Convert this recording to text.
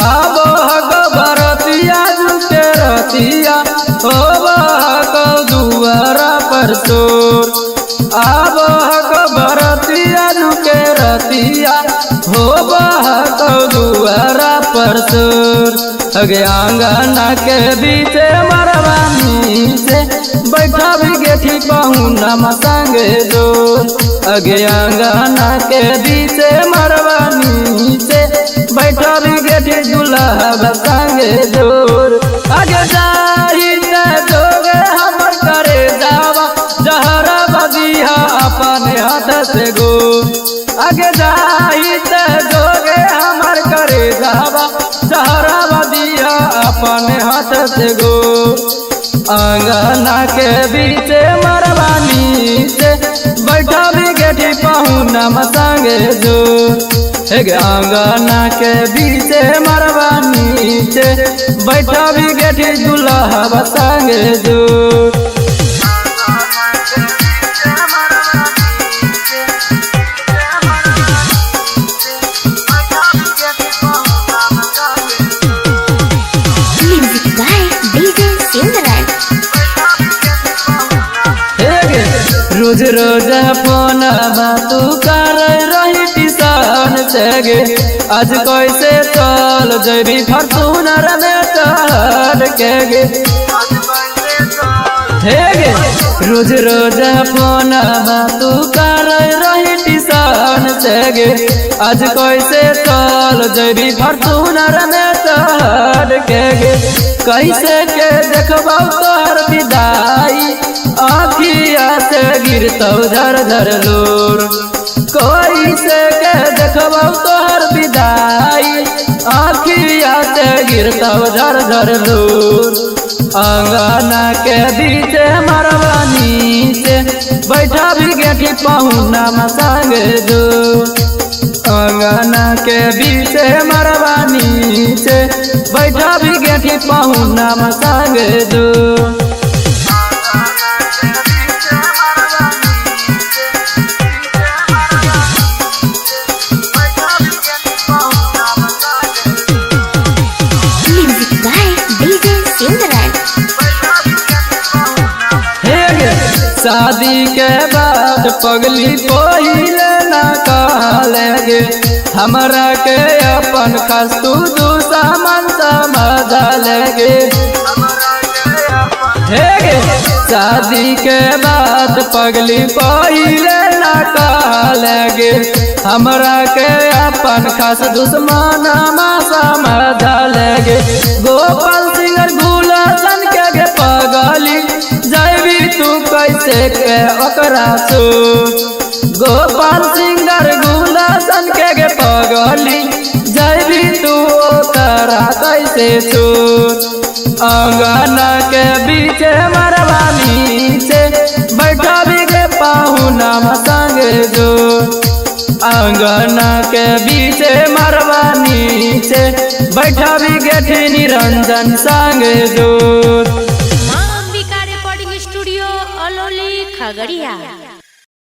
आब बरतिया के रतिया हो दुआरा पर सोर अगे आंगना के बीचे मरवानी से बैठा भी गेठी पहुना संगे जोर अगे आंगना के बीचे मरवानी से बैठा भी गेठी दुल्हा संगे जोर आगे जाही जोगे हमर करे जावा जहरा बदिया अपने हाथ से गो आगे जाही जोगे हमर करे जावा जहरा बदिया अपने हाथ से गो आंगना के बीचे मरवानी से बैठा भी गेठी पहुना संगे जो आंगना के बीचे मरवानी से बैठा भी गेठी दुल्हा संगे जो रोज रोज फोन तू कर रही टिशन से आज कैसे चल जबी फॉर्चूनर में चढ़ के गे रोज रोज फोन तू कर रही टिशन से आज कैसे चल जबी फॉर्चूनर में चढ़ के गे कैसे के देखबौ तोहर विदाई आखिया से गिरतौ झर झर लोर कोई से के देखबौ तोहर विदाई आखिया से गिरतौ झर झर लोर आंगना के बीचे मरवानी से बैठा भी गेठी पहुना संगे जो आंगना के बीचे मरवानी से बैठा भी गेठी पहुना संगे जो शादी के बाद पगली पहिले ना कहले हमरा के अपन खस्तू दूसरा मन समझ लेगे शादी के बाद पगली पहिले ना कहले हमरा के अपन खास दुश्मन समझ लेगे गोपाल सिंह गुलशन के पगली जैबी तू कैसे के ओकरा सो गोपाल सिंगर गुलशन के पगली जैबी तू ओकरा कैसे सो आंगना के बीचे मरवानी से बैठा भी गे पाहुना संगे जो आंगना के बीचे मरवानी से बैठा भी गेठी निरंजन संगे जो स्टूडियो अलौली खगड़िया।